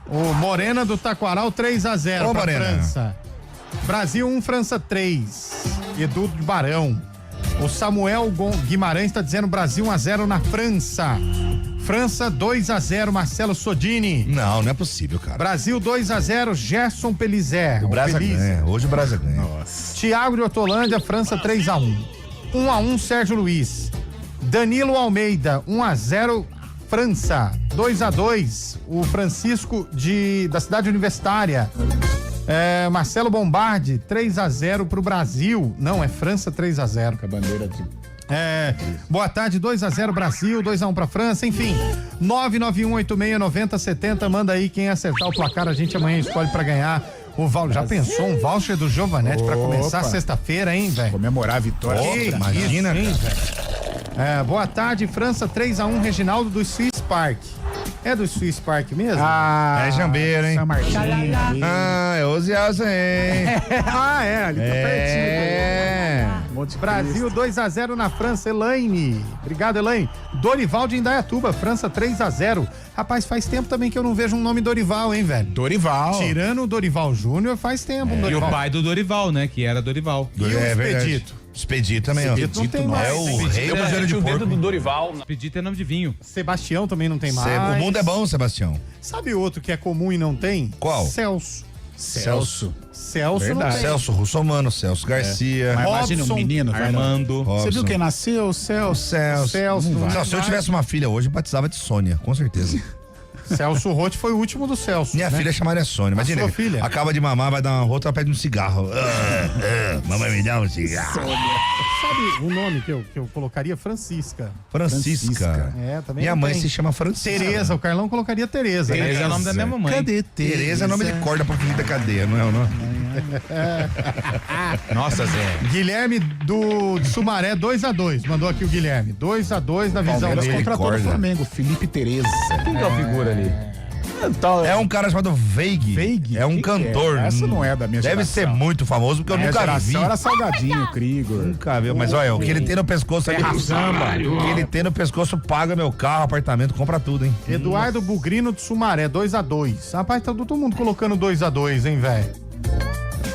O Morena do Taquaral, 3-0 Ô, pra Morena. França. Brasil 1, França 3. Edu de Barão. O Samuel Guimarães está dizendo Brasil 1-0 na França. França 2-0, Marcelo Sodini. Não é possível, cara. Brasil 2-0, Gerson Pelizé. O Brasil ganha. Hoje o Brasil ganha. Thiago de Hortolândia, França 3-1. 1-1, Sérgio Luiz. Danilo Almeida, 1-0, França. 2-2, o Francisco da Cidade Universitária. Marcelo Bombardi, 3-0 pro Brasil. Não, é França 3-0. Com a bandeira de... Boa tarde, 2-0 Brasil, 2-1 pra França, enfim. 991869070, manda aí quem acertar o placar, a gente amanhã escolhe pra ganhar o voucher. Já pensou um voucher do Giovanetti pra começar sexta-feira, hein, velho? Comemorar a vitória. Imagina, hein, velho? Boa tarde, França 3-1, Reginaldo do Swiss Park. É do Swiss Park mesmo? É Jambeiro, hein? São Martinho. É Osiasa, hein? Ali tá pertinho. Brasil 2-0 na França, Elaine. Obrigado, Elaine. Dorival de Indaiatuba, França 3-0. Rapaz, faz tempo também que eu não vejo um nome Dorival, hein, velho? Dorival. Tirando o Dorival Júnior, faz tempo. E o pai do Dorival, né? Que era Dorival. E o Expedito? Expedito também, Expedito não tem mais. É o rei do Cruzeiro de Porco. do Dorival. Expedito é nome de vinho. Sebastião também não tem mais. O mundo é bom, Sebastião. Sabe outro que é comum e não tem? Qual? Celso. Celso não tem. Celso Russomano, Celso Garcia. Mas imagina um menino, velho. Armando. Você viu quem nasceu? Celso. Não, se eu tivesse uma filha hoje, eu batizava de Sônia, com certeza. Celso Roth foi o último do Celso. Minha né? filha chamaria Sônia. Imagina, sua filha? acaba de mamar, vai dar uma rota, ela pede um cigarro. Mamãe, me dá um cigarro. Sabe o nome que eu colocaria? Francisca. Francisca. Também Minha não mãe tem. se chama Francisca. Tereza, o Carlão colocaria Tereza. Tereza é o nome da minha mamãe. Cadê Tereza? É nome de corda pra fugir da cadeia, não é o nome? Nossa, Zé. Guilherme de Sumaré, 2-2. Mandou aqui o Guilherme. 2-2 na visão Palmeiras dele. contratou o Flamengo, Felipe Tereza. Quem que é a figura ali? É um cara chamado Veig. Veig? É um Quem que cantor. é? Essa não é da minha Deve geração. ser muito famoso, porque eu Minha nunca geração vi. era Salgadinho, Krigor. Nunca vi. Mas olha, o que ele tem no pescoço ali. O que ele tem no pescoço paga meu carro, apartamento, compra tudo, hein? Eduardo Bugrino de Sumaré, 2-2. Rapaz, tá todo mundo colocando 2-2, hein, velho?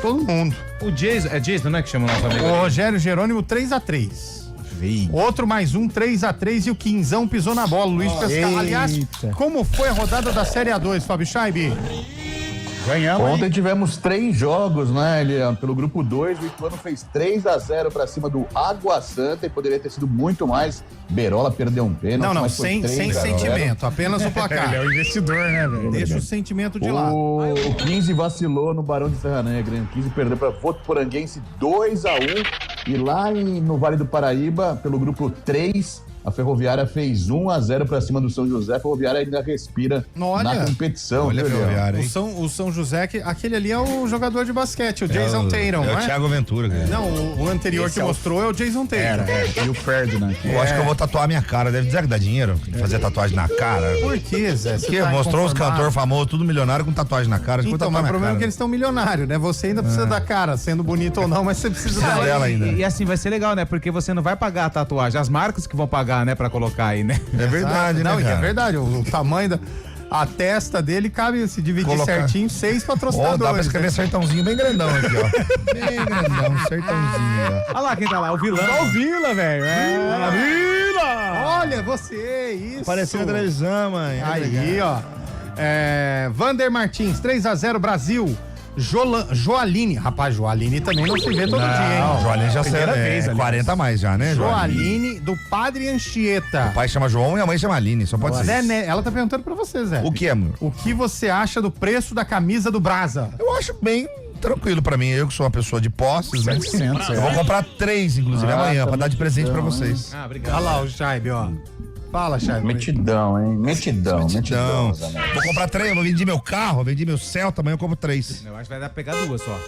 Todo mundo. O Jason, é Jason, não é que chama o nosso amigo? O Rogério Jerônimo, 3-3. Outro mais um, 3-3 e o Quinzão pisou na bola. Luiz Pescar. Aliás, como foi a rodada da Série A2, Fábio Scheibe? Ganhamos. Ontem tivemos 3 jogos, né, Elian? Pelo grupo 2, o Ituano fez 3-0 pra cima do Água Santa e poderia ter sido muito mais. Berola perdeu um pênalti. Não, mas foi sem 3-0. sentimento, apenas o placar. Ele é o investidor, né, velho? Deixa o sentimento de lado. O 15 vacilou no Barão de Serra Negra, hein? O 15 perdeu para Votuporanguense 2-1. E lá no Vale do Paraíba, pelo grupo 3, a Ferroviária fez 1-0 para cima do São José. A Ferroviária ainda respira na competição. Olha a Ferroviária, hein? O São José, aquele ali é o jogador de basquete, o Jason Tatum, É não o é? Thiago Ventura, cara. Não, o anterior que mostrou é o Jason Tatum. E o Ferdinand. Eu acho que eu vou tatuar minha cara. Deve dizer que dá dinheiro fazer tatuagem na cara. Por que, Zé? Porque mostrou os cantores famosos, tudo milionário com tatuagem na cara. Então, mas o problema é que eles estão milionários, né? Você ainda precisa da cara, sendo bonito ou não, mas você precisa dela ainda. E assim, vai ser legal, né? Porque você não vai pagar a tatuagem, as marcas que vão pagar, né? Pra colocar aí, né? É verdade, não, né, e é cara? verdade, o tamanho da... A testa dele cabe se dividir certinho, 6 patrocinadores. Dá pra escrever sertãozinho bem grandão aqui, ó. Bem grandão, sertãozinho. Olha lá quem tá lá, o Vilão. Ó o Vila, velho. Vila! Olha, você, isso. Apareceu na televisão, mãe. Aí, ó. Vander Martins, 3-0 Brasil. Joaline. Rapaz, Joaline também não se vê todo dia, hein? Joaline já Primeira vez, 40 a mais já, né, Joaline do Padre Anchieta. O pai chama João e a mãe chama Aline, só pode ser. Zé, ela tá perguntando pra você, Zé. O que, amor? O que você acha do preço da camisa do Brasa? Eu acho bem tranquilo pra mim. Eu que sou uma pessoa de posses, né? 700, Eu vou comprar 3, inclusive, amanhã, pra dar de presente pra vocês. Ah, obrigado. Olha lá o Scheibe, ó. Fala, Scheibe. Metidão, hein? Metidão. Vou comprar 3, eu vou vender meu carro, vendi meu Celta, amanhã eu compro 3. Eu acho que vai dar pra pegar 2 só.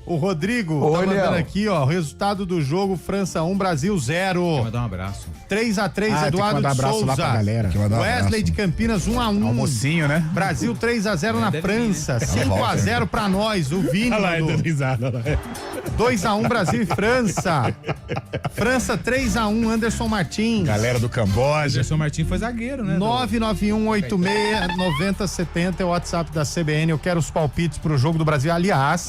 O Rodrigo Oi, tá mandando Léo. aqui, ó, resultado do jogo França 1, Brasil 0. Vou mandar um abraço. 3-3, tem que Eduardo mandar de abraço Souza. lá pra galera. Que mandar um Wesley abraço. de Campinas 1-1. Almocinho, né? Brasil 3-0 na França. 5-0 pra nós. O Vini mandou. risada. 2-1 Brasil e França. França 3-1 Anderson Martins. Galera do Camboja. Anderson Martins foi zagueiro, né? 991869070 é o WhatsApp da CBN. Eu quero os palpites pro jogo do Brasil. Aliás,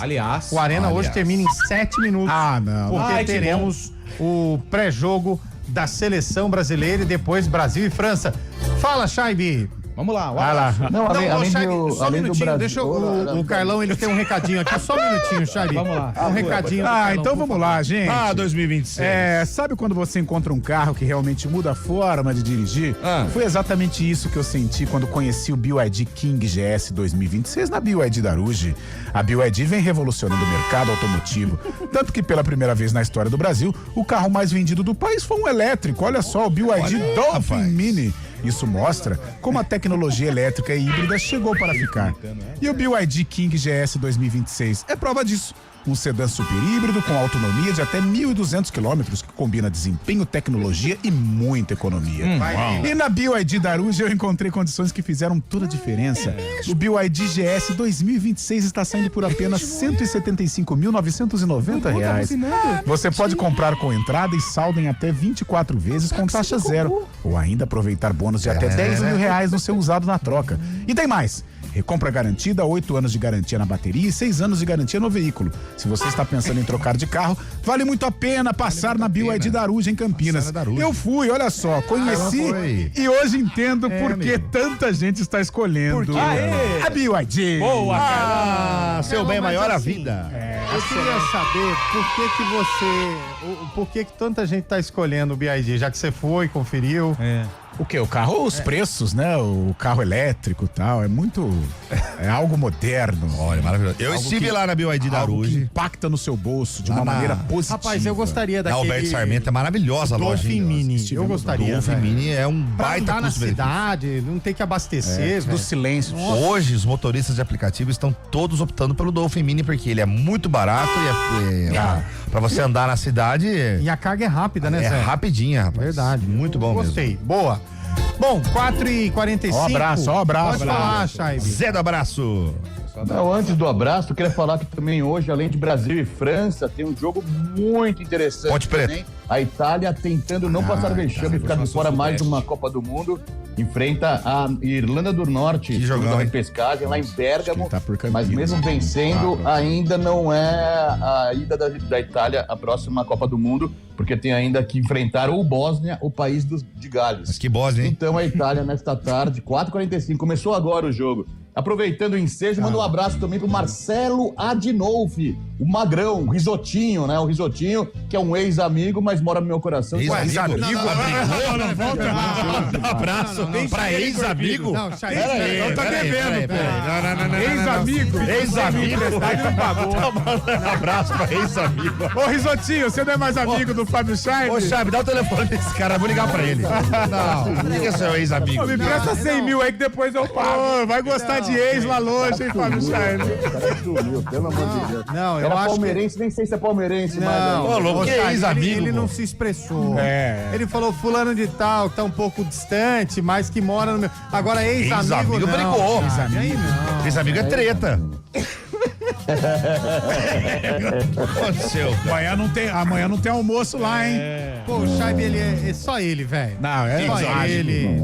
o Arena hoje termina em 7 minutos. Ah, não. Porque teremos o pré-jogo da seleção brasileira e depois Brasil e França. Fala, Chaibi. Vamos lá, Vai lá. Não, além Chaibi, do- só um além do minutinho, Brasil- deixa o Carlão, ele tem um recadinho aqui, só um minutinho, Chaibi. Vamos lá. Um recadinho do Carlão, Então por vamos favor. lá, gente. 2026. Sabe quando você encontra um carro que realmente muda a forma de dirigir? Foi exatamente isso que eu senti quando conheci o BYD King GS 2026 na BYD Daruge. A BYD vem revolucionando o mercado automotivo, tanto que pela primeira vez na história do Brasil, o carro mais vendido do país foi um elétrico. Olha só, o BYD Dolphin Mini. Isso mostra como a tecnologia elétrica e híbrida chegou para ficar. E o BYD King GS 2026 é prova disso. Um sedã super híbrido com autonomia de até 1.200 quilômetros, que combina desempenho, tecnologia e muita economia. E na BYD Daruge eu encontrei condições que fizeram toda a diferença. O BYD GS 2026 está saindo por apenas R$ 175.990. Você pode comprar com entrada e saldo em até 24 vezes com taxa zero. Ou ainda aproveitar bônus de até R$ 10 mil no seu usado na troca. E tem mais. Recompra garantida, 8 anos de garantia na bateria e 6 anos de garantia no veículo. Se você está pensando em trocar de carro, vale muito a pena passar na BYD Daruge em Campinas. Eu fui, olha só, conheci e hoje entendo por que tanta gente está escolhendo a BYD. Boa, Ah, seu bem maior a vida. Eu queria saber por que tanta gente tá escolhendo o BYD, já que você foi, conferiu. O que? O carro, os preços, né? O carro elétrico e tal, é muito... É algo moderno. Olha, maravilhoso. Eu Algo estive que- lá na BYD algo que Daruge. impacta no seu bolso de Lá uma na- maneira positiva. Rapaz, eu gostaria Na daquele... Alberto Sarmento é maravilhosa a loja. Dolphin Mini, eu gostaria. Dolphin velho. Mini é um Pra baita andar na custo-benefício. cidade, não ter que abastecer, do velho. silêncio. Hoje, os motoristas de aplicativo estão todos optando pelo Dolphin Mini porque ele é muito barato e pra você andar na cidade E a carga é rápida, né, é Zé? rapidinha, rapaz. Verdade. Muito bom mesmo. Gostei. Boa. Bom, 4h45. Ó, abraço, ó, abraço. Pode falar, Chaibi. Zé do abraço. Não, antes do abraço, eu queria falar que também hoje, além de Brasil e França, tem um jogo muito interessante. Ponte Preta. também. A Itália tentando não passar o vexame e ficar de fora mais de uma Copa do Mundo. Enfrenta a Irlanda do Norte. Que jogão, da hein? repescagem lá em Bérgamo. Tá por Campinas, Mas mesmo né? vencendo, ainda não é a ida da Itália à próxima Copa do Mundo, porque tem ainda que enfrentar ou Bósnia, o país de Gales. Mas que Bósnia, hein? Então a Itália, nesta tarde, 4h45, começou agora o jogo. Aproveitando o ensejo, manda um abraço também pro Marcelo Adinolfi, o magrão, o risotinho, né? O risotinho, que é um ex-amigo, mas mora no meu coração. Ex-amigo? Não, Abraço pra ex-amigo? Não, Chaibi. Não tá devendo, pô. Ex-amigo. Ex-amigo? Não pagou. Abraço pra ex-amigo. Ô, Risotinho, você não é mais amigo do Fábio Scheib? Ô, Chave, dá o telefone desse cara, eu vou ligar pra ele. Não, liga seu ex-amigo. Ô, me presta 100 mil aí que depois eu pago. Vai gostar de ex lá longe, hein, Fábio Scheib? O cara sumiu, pelo amor de Deus. Não, eu Era acho palmeirense, nem sei se é palmeirense, Não, mas... Ô, louco, ô, que Chaibi, ex-amigo, ele pô. não se expressou. É. Ele falou fulano de tal, que tá um pouco distante, mas que mora no meu... Agora, ex-amigo Ex-amigo não. brigou. Chaibi, aí não. Ex-amigo é treta. Aconteceu. Amanhã não tem almoço lá, hein? Pô, o Chaibi, ele é só ele, velho. Não, é Só ele.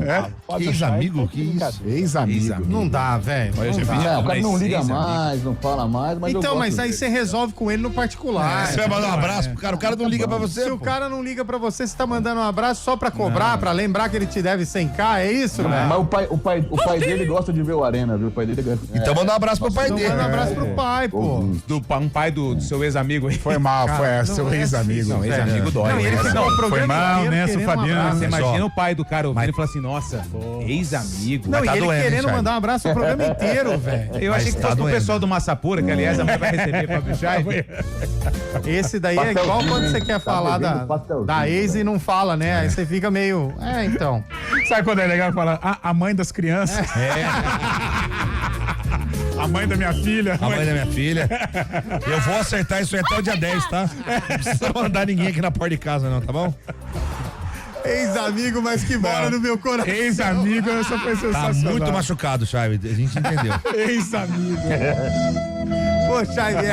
Ex-amigo? Que isso? Ex-amigo. Não dá, velho. Não dá. Não, o cara não liga mais, não fala mais, mas eu Então, gosto mas aí dele. você resolve com ele no particular. Você vai mandar um abraço pro cara, o cara não liga pra você, Se o pô. cara não liga pra você, você tá mandando um abraço só pra cobrar, pra lembrar que ele te deve 100k, é isso, velho? Mas o pai dele gosta de ver o Arena, viu? O pai dele gosta. Então manda um abraço pro pai Então dele. manda um abraço pro pai, pô. Um pai do seu ex-amigo aí. Foi mal, Cara, foi seu não é ex-amigo. difícil, Não, ex-amigo dói. Não, e ele né? ficou o Foi programa mal, inteiro né, seu querendo um Fabiano? abraço. Você Mas, imagina ó, o pai do cara ouvindo e falar assim, nossa, ex-amigo. Não, e tá ele doendo, hein, querendo Charlie? mandar um abraço o programa inteiro, velho. Eu achei que tá fosse pro doendo. pessoal do Massapura, que aliás a mãe vai receber Fábio Scheib. Esse daí é igual quando você quer falar devendo da ex e não fala, né? Aí você fica meio... então. Sabe quando é legal falar a mãe das crianças? A mãe da minha filha. A mãe da minha filha. Eu vou acertar isso aí até o dia 10, tá? Não precisa mandar ninguém aqui na porta de casa, não, tá bom? Ex-amigo, mas que mora no meu coração. Ex-amigo, essa foi Tá sensacional. muito machucado, Chave. A gente entendeu. Ex-amigo. Pô, Chaibe,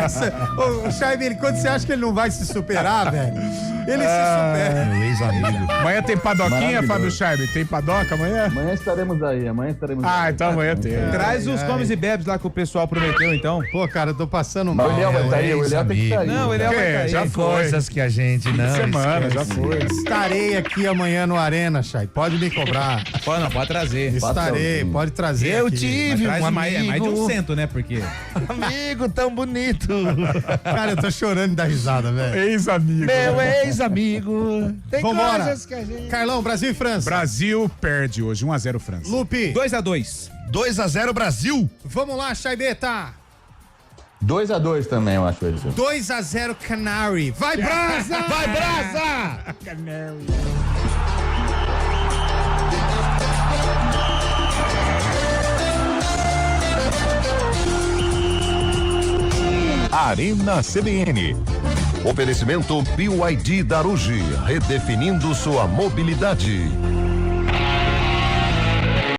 Ô, Chaibe, quando você acha que ele não vai se superar, velho, ele se supera. Meu ex-amigo. Amanhã tem padoquinha, Fábio Scheibe? Tem padoca amanhã? Amanhã estaremos aí. Então amanhã tem. Traz os comes e bebes lá que o pessoal prometeu, então. Pô, cara, eu tô passando Mas mal. o Eliel vai estar aí, o Eliel tem que estar aí. Não, ele vai cair. Já foi. Coisas que a gente não Semana, esquece. já foi. Estarei aqui amanhã no Arena, Chay. Pode me cobrar. Pode trazer. Estarei, pode trazer. Eu aqui. tive Traz um mais de amigo. 100, né? Porque. Amigo tão bonito. Cara, eu tô chorando da risada, velho. Ex-amigo. Meu ex-amigo. Tem Vambora. coisas que a gente... Carlão, Brasil e França. Brasil perde hoje, 1-0 França. Lupe. 2-2. 2-0 Brasil. Vamos lá, Chaibeta. 2-2 também, eu acho. 2-0 Canary. Vai, Brasa! Vai, Brasa! Arena CBN. Oferecimento BYD Darugi, redefinindo sua mobilidade.